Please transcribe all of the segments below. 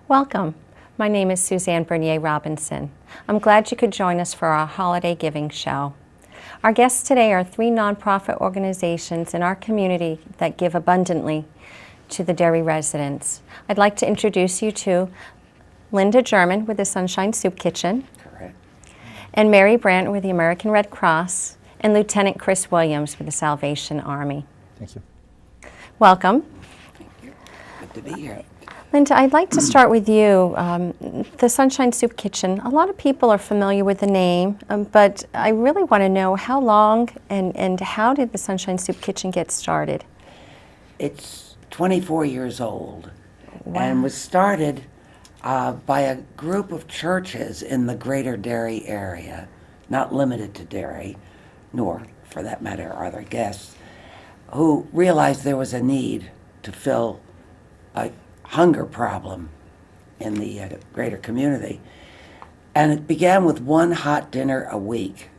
Welcome. My name is Suzanne Bernier Robinson. I'm glad you could join us for our holiday giving show. Our guests today are three nonprofit organizations in our community that give abundantly to the Derry residents. I'd like to introduce you to Linda German with the Sunshine Soup Kitchen. Correct. And Mary Brandt with the American Red Cross, and Lieutenant Chris Williams with the Salvation Army. Thank you. Welcome. Thank you. Good to be here. Linda, I'd like to start with you. The Sunshine Soup Kitchen, a lot of people are familiar with the name, but I really want to know how long and how did the Sunshine Soup Kitchen get started? It's 24 years old. Wow. And was started by a group of churches in the greater Derry area, not limited to Derry, nor, for that matter, are their guests, who realized there was a need to fill a hunger problem in the greater community. And it began with one hot dinner a week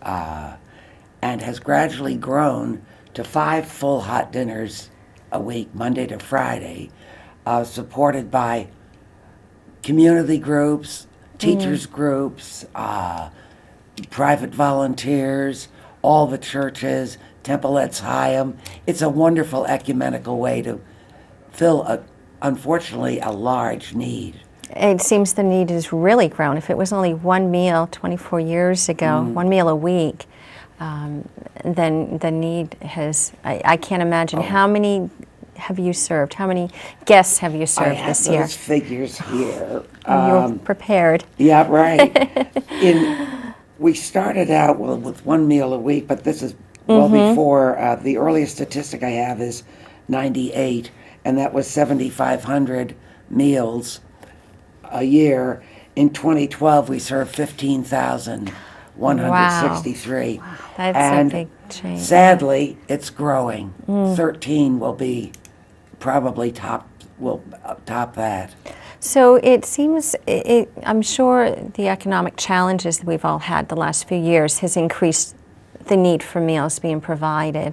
and has gradually grown to 5 full hot dinners a week, Monday to Friday, supported by community groups, teachers groups, private volunteers, all the churches, Temple Etz Chaim. It's a wonderful ecumenical way to fill, unfortunately, a large need. It seems the need has really grown. If it was only one meal 24 years ago, one meal a week, then the need has, I can't imagine. How many have you served? How many guests have you served this year? I have those figures here. You're prepared. Yeah, right. We started out with one meal a week, but this is well before, the earliest statistic I have is 98, and that was 7,500 meals a year. In 2012, we served 15,163. Wow. That's and a big change. Sadly, it's growing. 13 will be probably top that. So it seems, I'm sure the economic challenges that we've all had the last few years has increased the need for meals being provided.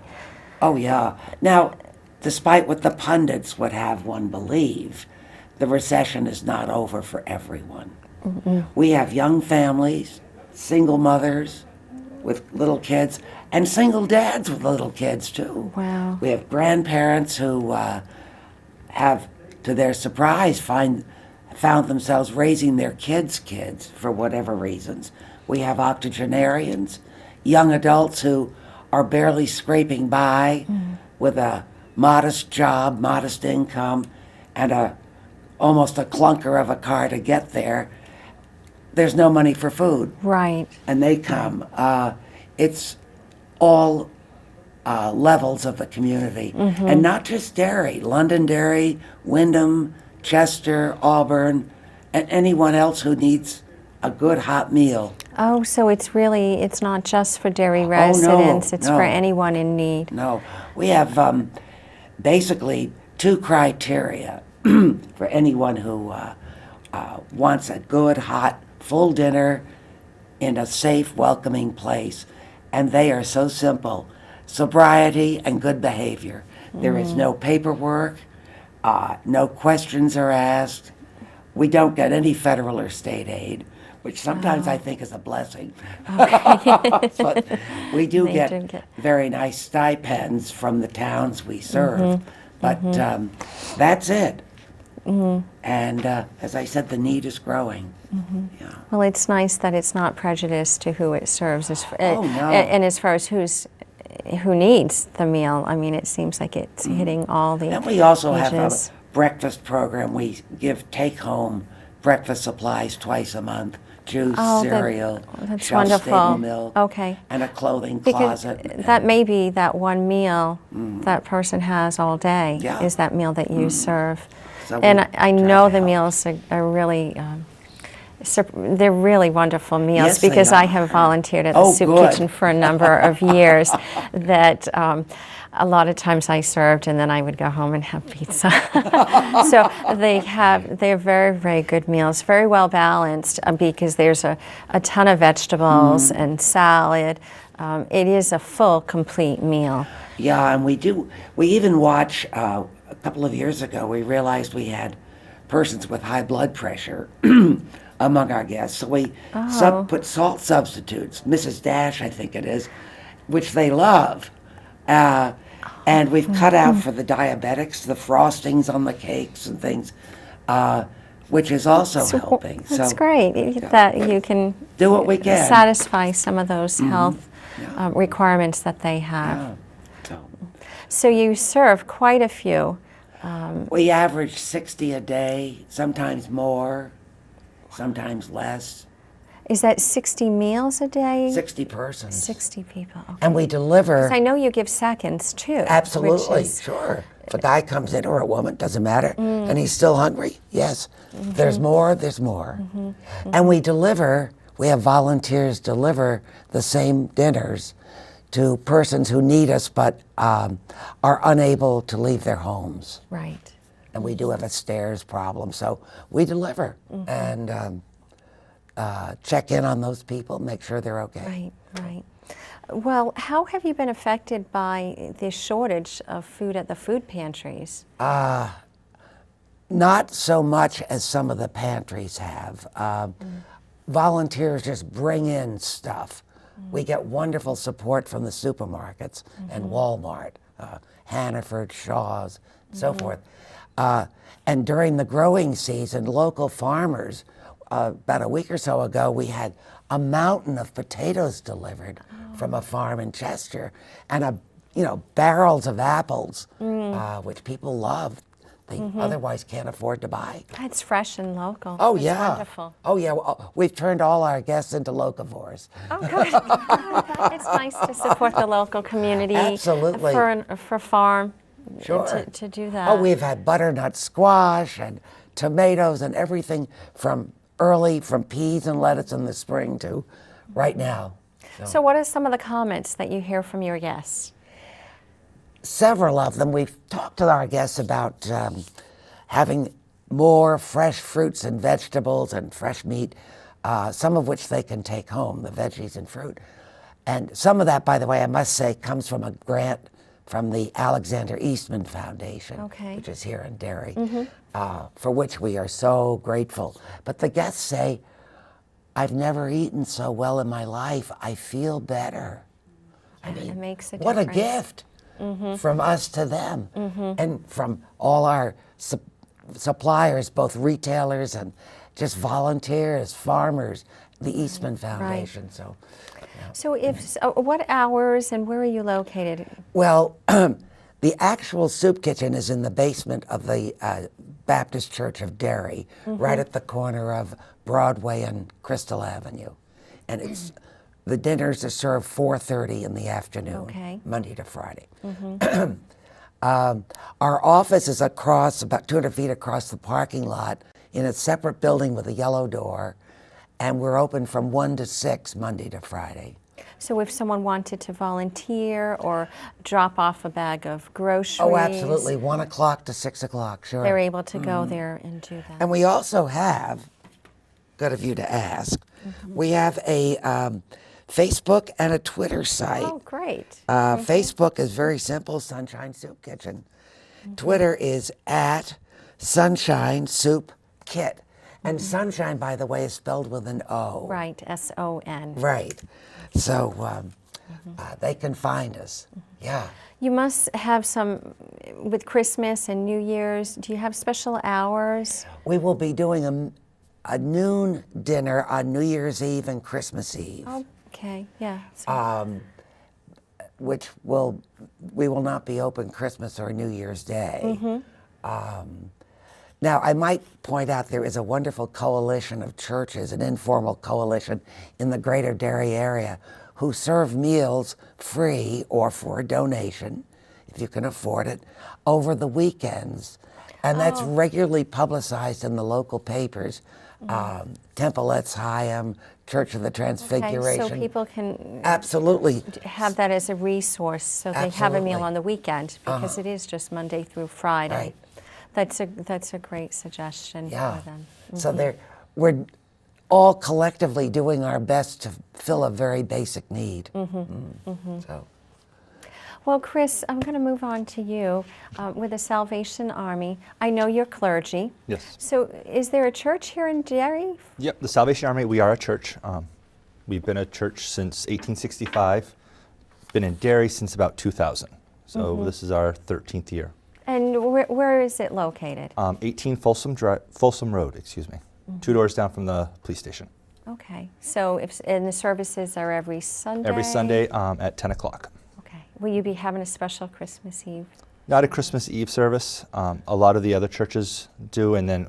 Oh, yeah. Now, despite what the pundits would have one believe, the recession is not over for everyone. We have young families, single mothers with little kids, and single dads with little kids, too. Wow. We have grandparents who have, to their surprise, found themselves raising their kids' for whatever reasons. We have octogenarians, young adults who are barely scraping by with a modest job, modest income, and almost a clunker of a car to get there. There's no money for food. Right. And they come. It's all levels of the community. And not just Derry, Londonderry, Wyndham, Chester, Auburn, and anyone else who needs a good hot meal. Oh, so it's not just for Derry residents, it's for anyone in need. No, we have basically 2 criteria for anyone who wants a good, hot, full dinner in a safe, welcoming place. And they are so simple: sobriety and good behavior. There is no paperwork, no questions are asked. We don't get any federal or state aid, which sometimes I think is a blessing. But we do get very nice stipends from the towns we serve. But that's it. And as I said, the need is growing. Yeah. Well, it's nice that it's not prejudiced to who it serves. No. And as far as who needs the meal, I mean, it seems like it's hitting all the And we also have a ages. breakfast program. We give take-home breakfast supplies twice a month: juice, cereal, that's shelf-stable wonderful. milk, Okay. and a clothing Because closet. that may be that one meal that person has all day Yeah. is that meal that you serve. So And we I try know to the help. meals are really, they're really wonderful meals Yes, they because I are. have volunteered at the Oh, soup good. kitchen for a number of years that a lot of times I served and then I would go home and have pizza. So they're very, very good meals, very well balanced because there's a ton of vegetables and salad. It is a full, complete meal. Yeah, and we even watch, a couple of years ago, we realized we had persons with high blood pressure among our guests. So we Oh. put salt substitutes, Mrs. Dash, I think it is, which they love. And we've cut out for the diabetics the frostings on the cakes and things, which is also helping. That's So great that you can do what we can. satisfy some of those health requirements that they have. Yeah. So So you serve quite a few. we average 60 a day, sometimes more, sometimes less. Is that 60 meals a day? 60 persons. 60 people. Okay. And we deliver. 'Cause I know you give seconds too. Absolutely, Which is, sure. If a guy comes in or a woman, doesn't matter, and he's still hungry, yes. There's more, there's more. And we have volunteers deliver the same dinners to persons who need us but are unable to leave their homes. right. And we do have a stairs problem, so we deliver and check in on those people, make sure they're okay. Right, right. Well, how have you been affected by the shortage of food at the food pantries? Not so much as some of the pantries have. Volunteers just bring in stuff. We get wonderful support from the supermarkets and Walmart, Hannaford, Shaw's, and so forth. And during the growing season, local farmers, about a week or so ago, we had a mountain of potatoes delivered from a farm in Chester, and barrels of apples, which people love. They otherwise can't afford to buy. It's fresh and local. Oh, It's yeah. wonderful. Oh, yeah. Well, we've turned all our guests into locavores. Oh, good. It's nice to support the local community. Absolutely. For farm. Sure. To do that. Oh, we've had butternut squash and tomatoes and everything from peas and lettuce in the spring to right now. So what are some of the comments that you hear from your guests? Several of them. We've talked to our guests about having more fresh fruits and vegetables and fresh meat, some of which they can take home, the veggies and fruit. And some of that, by the way, I must say, comes from a grant from the Alexander Eastman Foundation, which is here in Derry, for which we are so grateful. But the guests say, I've never eaten so well in my life. I feel better. I mean, It makes a what a difference. gift from us to them, and from all our suppliers, both retailers and just volunteers, farmers, the Eastman Foundation. So what hours and where are you located? Well, the actual soup kitchen is in the basement of the Baptist Church of Derry, right at the corner of Broadway and Crystal Avenue. And the dinners are served 4:30 in the afternoon, Monday to Friday. Our office is about 200 feet across the parking lot in a separate building with a yellow door, and we're open from 1 to 6 Monday to Friday. So if someone wanted to volunteer or drop off a bag of groceries. Oh, absolutely. 1 o'clock to 6 o'clock, sure. They're able to go there and do that. And we also have, good of you to ask, we have a Facebook and a Twitter site. Oh, great. Facebook is very simple, Sunshine Soup Kitchen. Twitter is at Sunshine Soup Kit. And sunshine, by the way, is spelled with an O. Right, S-O-N. Right. So they can find us. Yeah. You must have some, with Christmas and New Year's, do you have special hours? We will be doing a noon dinner on New Year's Eve and Christmas Eve. Oh, okay, yeah. So, Which we will not be open Christmas or New Year's Day. Now, I might point out there is a wonderful coalition of churches, an informal coalition in the greater Derry area, who serve meals free or for a donation, if you can afford it, over the weekends. And that's regularly publicized in the local papers. Temple-Etz Higham, Church of the Transfiguration. Okay, so people can absolutely have that as a resource, so they have a meal on the weekend, because it is just Monday through Friday. Right. That's a great suggestion Yeah. for them. So we're all collectively doing our best to fill a very basic need. So. Well, Chris, I'm going to move on to you with the Salvation Army. I know you're clergy. Yes. So is there a church here in Derry? Yep, the Salvation Army, we are a church. We've been a church since 1865, been in Derry since about 2000. So this is our 13th year. And where is it located? 18 Folsom Road, excuse me. 2 doors down from the police station. Okay. So and the services are every Sunday? Every Sunday at 10 o'clock. Okay. Will you be having a special Christmas Eve? Not a Christmas Eve service. A lot of the other churches do, and then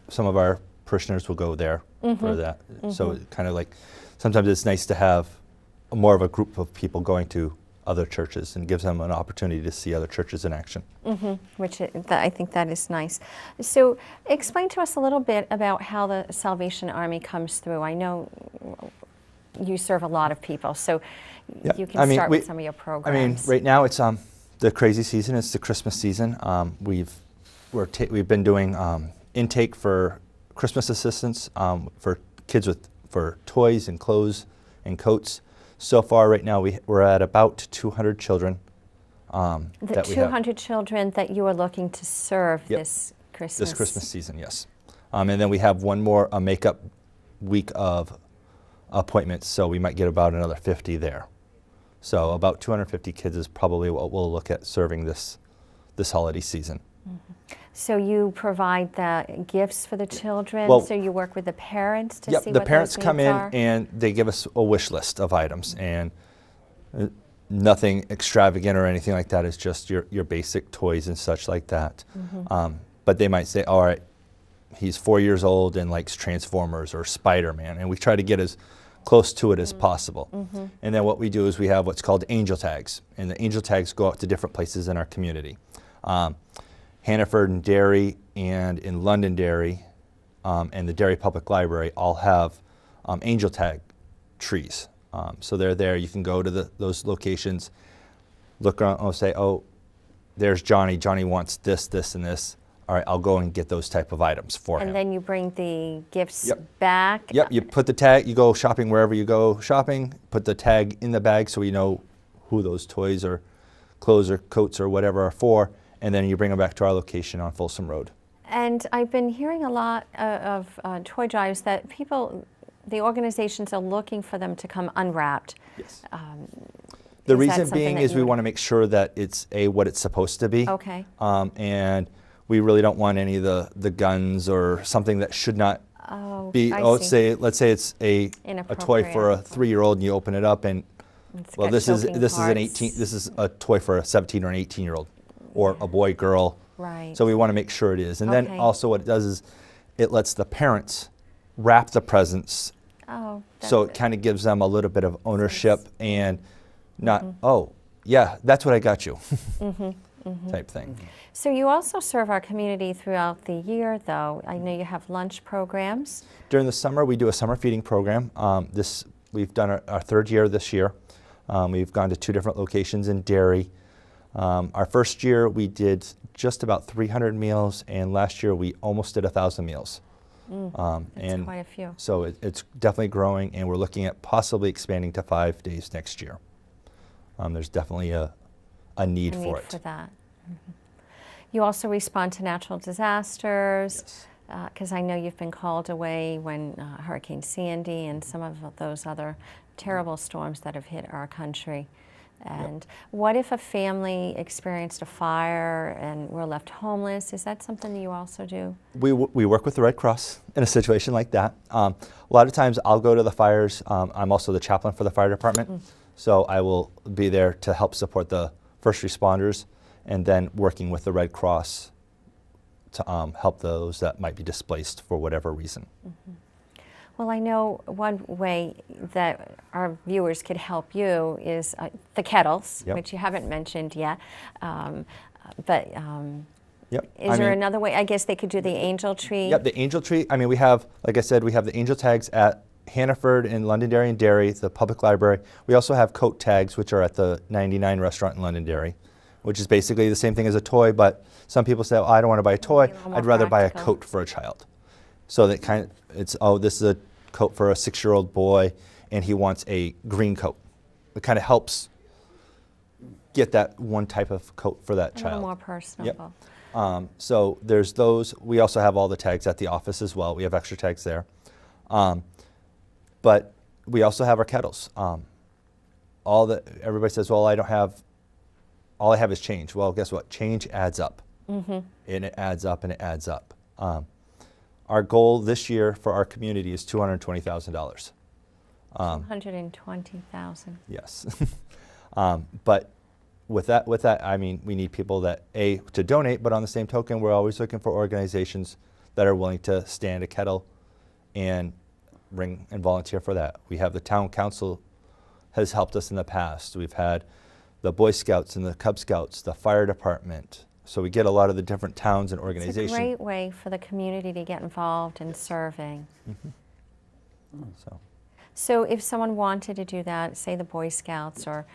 some of our parishioners will go there for that. So it kind of like, sometimes it's nice to have more of a group of people going to other churches and gives them an opportunity to see other churches in action. Which I think that is nice. So explain to us a little bit about how the Salvation Army comes through. I know you serve a lot of people, so you can start with some of your programs. I mean, right now it's the crazy season. It's the Christmas season. We've been doing intake for Christmas assistance for kids for toys and clothes and coats. So far, right now, we're at about 200 children. The 200 children that you are looking to serve this Christmas. This Christmas season, yes. And then we have one more makeup week of appointments, so we might get about another 50 there. So about 250 kids is probably what we'll look at serving this holiday season. So you provide the gifts for the children, Well, so you work with the parents to see the what those needs are? Yep, the parents come in and they give us a wish list of items, and nothing extravagant or anything like that. It's just your basic toys and such like that. But they might say, all right, he's 4 years old and likes Transformers or Spider-Man, and we try to get as close to it as possible. And then what we do is we have what's called angel tags, and the angel tags go out to different places in our community. Hannaford and Derry and in Londonderry and the Derry Public Library all have angel tag trees. So they're there. You can go to those locations, look around, say, oh, there's Johnny. Johnny wants this, this, and this. All right, I'll go and get those type of items for him. And then you bring the gifts back? Yep, you put the tag, you go shopping wherever you go shopping, put the tag in the bag so we know who those toys or clothes or coats or whatever are for, and then you bring them back to our location on Folsom Road. And I've been hearing a lot of toy drives that the organizations are looking for them to come unwrapped. Yes. The Is that reason something being that is we you- want to make sure that it's what it's supposed to be. Okay. And we really don't want any of the guns or something that should not be. I see. Let's say it's a toy for a 3-year-old, and you open it up and It's well, got this is choking an parts. 18. This is a toy for a 17 or an 18-year-old, or a boy, girl. Right. So we want to make sure it is. And Okay. then also what it does is it lets the parents wrap the presents. Oh, So it kind of gives them a little bit of ownership and not, oh, yeah, that's what I got you type thing. So you also serve our community throughout the year, though. I know you have lunch programs. During the summer, we do a summer feeding program. We've done our 3rd year this year. We've gone to 2 different locations in Derry. Our first year, we did just about 300 meals, and last year we almost did 1,000 meals. That's quite a few. So it's definitely growing, and we're looking at possibly expanding to 5 days next year. There's definitely a need for it. For that. You also respond to natural disasters, because I know you've been called away when Hurricane Sandy and some of those other terrible storms that have hit our country. And what if a family experienced a fire and were left homeless? Is that something that you also do? We work with the Red Cross in a situation like that. A lot of times I'll go to the fires. I'm also the chaplain for the fire department. So I will be there to help support the first responders, and then working with the Red Cross to help those that might be displaced for whatever reason. Well, I know one way that our viewers could help you is the kettles, which you haven't mentioned yet. Is there another way? I guess they could do the angel tree. Yep, the angel tree. I mean, we have, like I said, we have the angel tags at Hannaford and Londonderry and Derry, the public library. We also have coat tags, which are at the 99 restaurant in Londonderry, which is basically the same thing as a toy, but some people say, oh, I don't want to buy a toy, I'd rather buy a coat for a child. So that kind of, it's, oh, this is a coat for a 6-year-old boy, and he wants a green coat. It kind of helps get that one type of coat for that A child. little more personable. So there's those. We also have all the tags at the office as well. We have extra tags there. But we also have our kettles. Everybody says, well, all I have is change. Well, guess what? Change adds up. And it adds up and it adds up. Our goal this year for our community is $220,000. $120,000. Yes. But with that, I mean, we need people that, to donate, but on the same token, we're always looking for organizations that are willing to stand a kettle and bring and volunteer for that. We have the town council has helped us in the past. We've had the Boy Scouts and the Cub Scouts, the fire department. So we get a lot of the different towns and organizations. It's a great way for the community to get involved in serving. So if someone wanted to do that, say the Boy Scouts or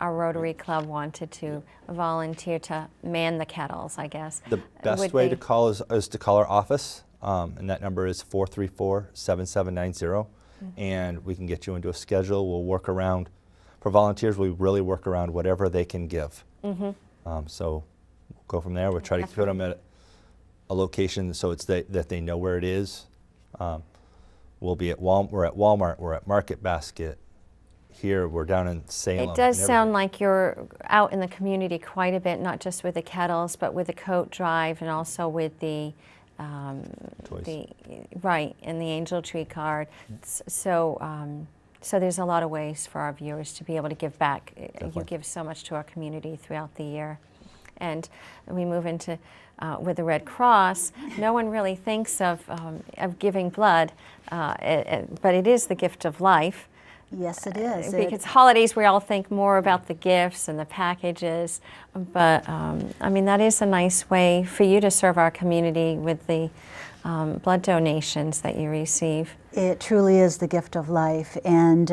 our Rotary Club wanted to volunteer to man the kettles, I guess. The best way to call is to call our office, and that number is 434-7790, and we can get you into a schedule. We'll work around, for volunteers, we really work around whatever they can give. So we'll go from there. We'll try to put them at a location so it's that they know where it is. We'll be at we're at Walmart, we're at Market Basket. Here, we're down in Salem. It does sound like you're out in the community quite a bit, not just with the kettles, but with the coat drive and also with the toys. And the Angel Tree card. So there's a lot of ways for our viewers to be able to give back. Definitely. You give so much to our community throughout the year. And we move into, with the Red Cross, no one really thinks of giving blood, but it is the gift of life. Yes, it is. Because holidays, we all think more about the gifts and the packages, but I mean, that is a nice way for you to serve our community with the blood donations that you receive. It truly is the gift of life, and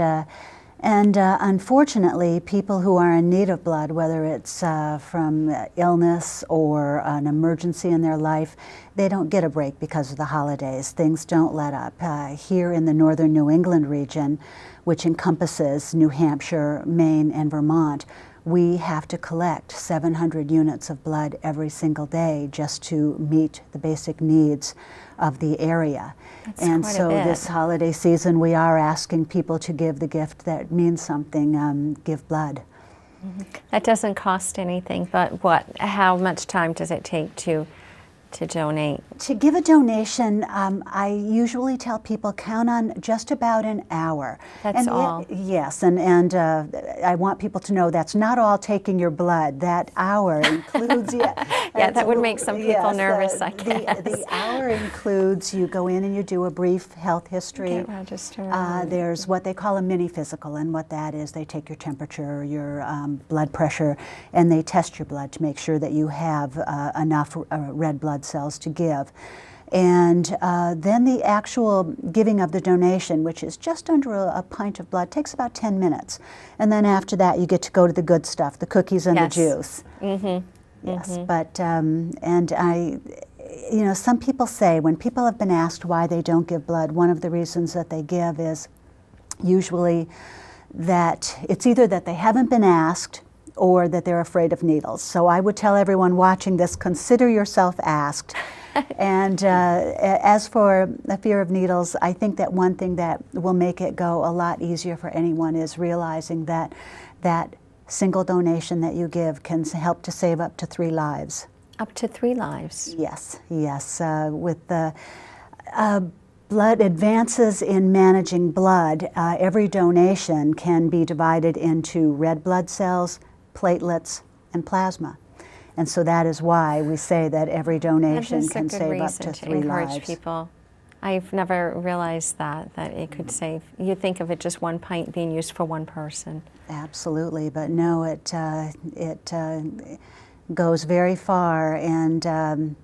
unfortunately, people who are in need of blood, whether it's from illness or an emergency in their life, they don't get a break because of the holidays. Things don't let up. Here in the northern New England region, which encompasses New Hampshire, Maine, and Vermont, we have to collect 700 units of blood every single day just to meet the basic needs of the area. And so this holiday season, we are asking people to give the gift that means something, give blood. That doesn't cost anything, but how much time does it take to donate? To give a donation, I usually tell people count on just about an hour. That's all? Yes, and I want people to know that's not all taking your blood. That hour includes, yeah, that would make some people nervous, I guess. The hour includes you go in and you do a brief health history. Get registered. There's what they call a mini physical, and what that is, they take your temperature, your blood pressure, and they test your blood to make sure that you have enough red blood cells to give. And then the actual giving of the donation, which is just under a pint of blood, takes about 10 minutes. And then after that, you get to go to the good stuff, the cookies and the juice. Yes, but, and some people say, when people have been asked why they don't give blood, one of the reasons that they give is usually that it's either that they haven't been asked or that they're afraid of needles. So I would tell everyone watching this, consider yourself asked. And as for the fear of needles, I think that one thing that will make it go a lot easier for anyone is realizing that that single donation that you give can help to save up to 3 lives. Up to 3 lives? Yes, yes. With the blood advances in managing blood, every donation can be divided into red blood cells, platelets, and plasma. And so that is why we say that every donation can save up to 3 lives. People. I've never realized that it could save. You think of it just one pint being used for one person. Absolutely, but no, it goes very far, and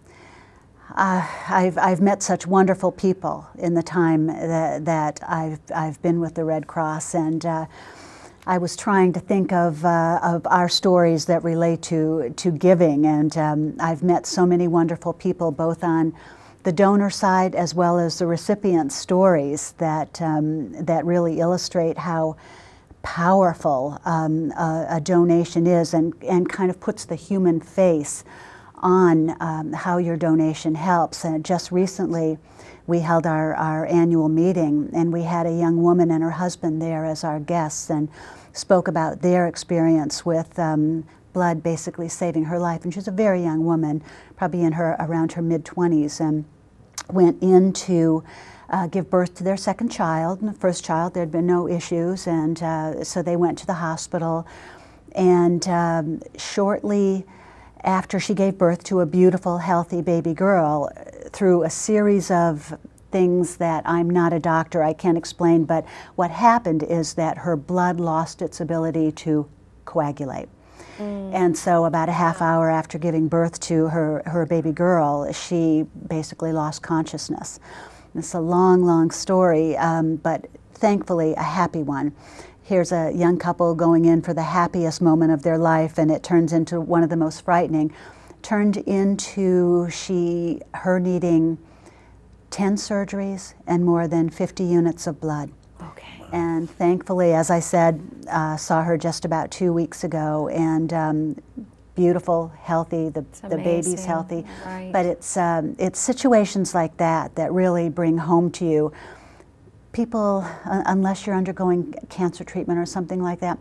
I've met such wonderful people in the time that I've been with the Red Cross, and I was trying to think of our stories that relate to giving, and I've met so many wonderful people, both on the donor side as well as the recipient stories that that really illustrate how powerful a donation is, and kind of puts the human face on how your donation helps. And just recently we held our annual meeting, and we had a young woman and her husband there as our guests, and spoke about their experience with blood basically saving her life. And she's a very young woman, probably around her mid-20s, and went in to give birth to their second child. And the first child, there had been no issues, and so they went to the hospital. And shortly after she gave birth to a beautiful, healthy baby girl, through a series of things that I'm not a doctor, I can't explain, but what happened is that her blood lost its ability to coagulate. And so about a half hour after giving birth to her baby girl, she basically lost consciousness. It's a long, long story, but thankfully a happy one. Here's a young couple going in for the happiest moment of their life, and it turns into one of the most frightening. Turned into her needing 10 surgeries and more than 50 units of blood. Okay. And thankfully, as I said, saw her just about 2 weeks ago, and beautiful, healthy, the baby's healthy. Right. But it's situations like that that really bring home to you. People, unless you're undergoing cancer treatment or something like that,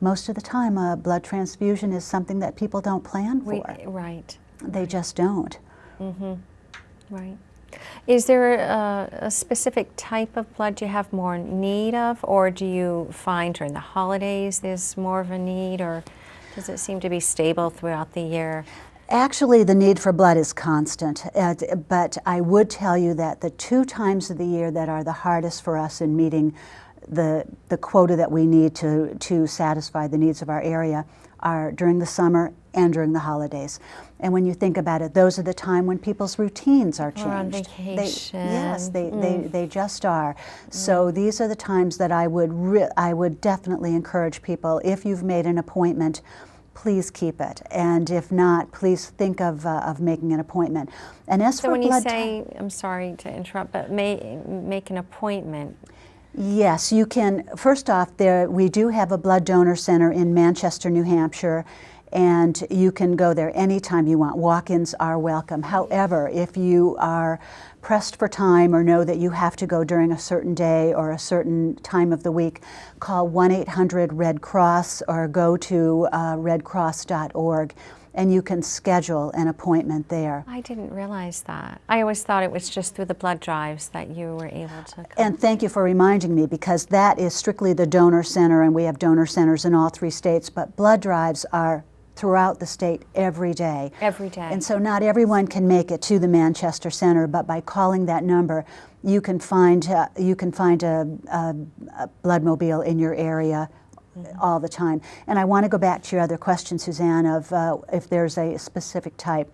most of the time a blood transfusion is something that people don't plan for. Right. They just don't. Mm-hmm. Right. Is there a specific type of blood you have more need of, or do you find during the holidays there's more of a need, or does it seem to be stable throughout the year? Actually, the need for blood is constant, but I would tell you that the 2 times of the year that are the hardest for us in meeting the quota that we need to satisfy the needs of our area are during the summer and during the holidays. And when you think about it, those are the time when people's routines are changed. Or on vacation. They just are. So these are the times that I would definitely encourage people, if you've made an appointment, please keep it. And if not, please think of making an appointment. And as so for when you blood say, I'm sorry to interrupt, but make an appointment. Yes, you can. First off, we do have a blood donor center in Manchester, New Hampshire, and you can go there anytime you want. Walk-ins are welcome. However, if you are pressed for time or know that you have to go during a certain day or a certain time of the week, call 1-800-RED CROSS or go to redcross.org, and you can schedule an appointment there. I didn't realize that. I always thought it was just through the blood drives that you were able to come. And thank you for reminding me, because that is strictly the donor center, and we have donor centers in all 3 states, but blood drives are throughout the state every day. Every day. And so not everyone can make it to the Manchester Center, but by calling that number, you can find a bloodmobile in your area all the time. And I want to go back to your other question, Suzanne, of if there's a specific type.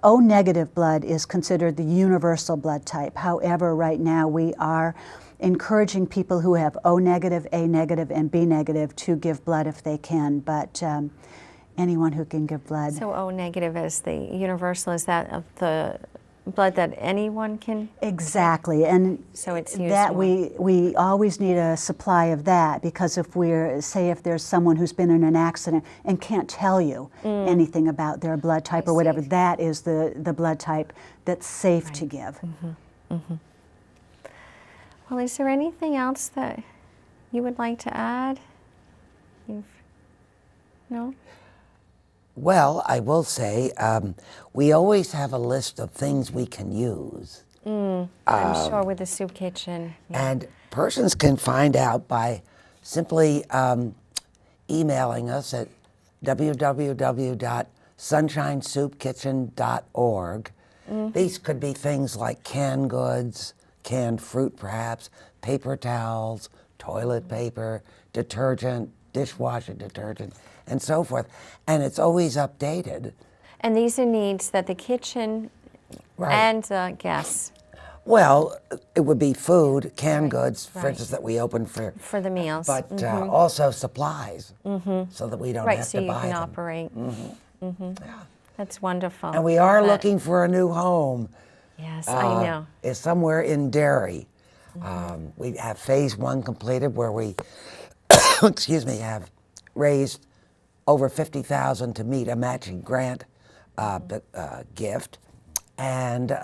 O negative blood is considered the universal blood type. However, right now we are encouraging people who have O negative, A negative, and B negative to give blood if they can, but anyone who can give blood. So O negative is the universal, is that of the blood that anyone can? Exactly, and so it's used that more. we always need a supply of that, because if if there's someone who's been in an accident and can't tell you anything about their blood type or whatever, that is the blood type that's safe to give. Well, is there anything else that you would like to add? No? Well, I will say, we always have a list of things we can use. I'm sure with the soup kitchen. Yeah. And persons can find out by simply emailing us at www.sunshinesoupkitchen.org. These could be things like canned goods, canned fruit perhaps, paper towels, toilet paper, detergent, dishwasher detergent, and so forth. And it's always updated. And these are needs that the kitchen and the guests. Well, it would be food, canned goods, for instance, that we open for the meals. But also supplies, so that we don't have so to you buy can them. operate. That's wonderful. And we are looking for a new home. Yes, I know. It's somewhere in Derry. We have phase 1 completed, where we excuse me, have raised over $50,000 to meet a matching grant gift, and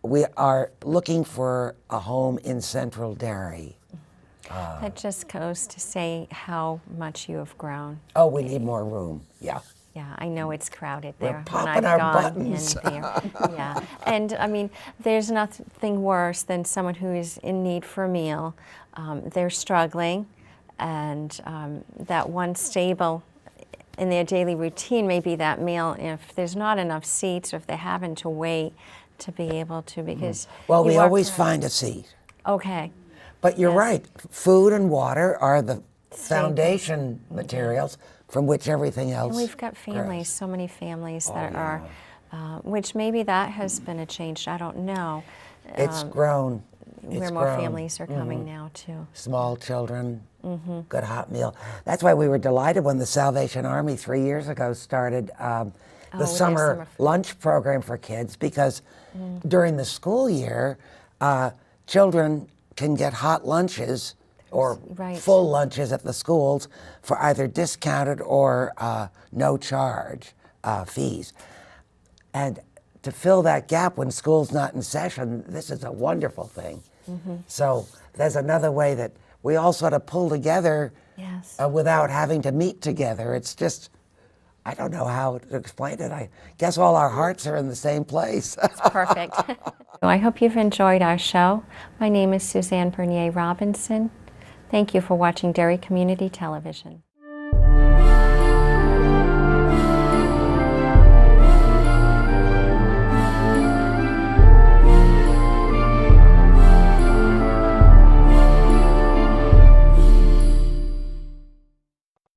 we are looking for a home in Central Derry. That just goes to say how much you have grown. Oh, we need more room. Yeah. Yeah, I know it's crowded We're there. when popping I've our gone buttons. in there. Yeah, and I mean, there's nothing worse than someone who is in need for a meal. They're struggling, and that one stable in their daily routine may be that meal. If there's not enough seats, or if they're having to wait to be able to, because Well, you we walk always around- find a seat. Okay. But you're Yes. right. Food and water are the foundation materials from which everything else And we've got families, grows. so many families Oh, that are, which maybe that has been a change, I don't know. It's grown. Where It's more grown. families are coming now too. Small children, good hot meal. That's why we were delighted when the Salvation Army 3 years ago started the with their summer summer food. lunch program for kids, because during the school year, children can get hot lunches or Right. full lunches at the schools for either discounted or no charge fees. And to fill that gap when school's not in session, this is a wonderful thing. So there's another way that we all sort of pull together Yes. without having to meet together. It's just, I don't know how to explain it. I guess all our hearts are in the same place. Perfect. I hope you've enjoyed our show. My name is Suzanne Bernier Robinson. Thank you for watching Derry Community Television.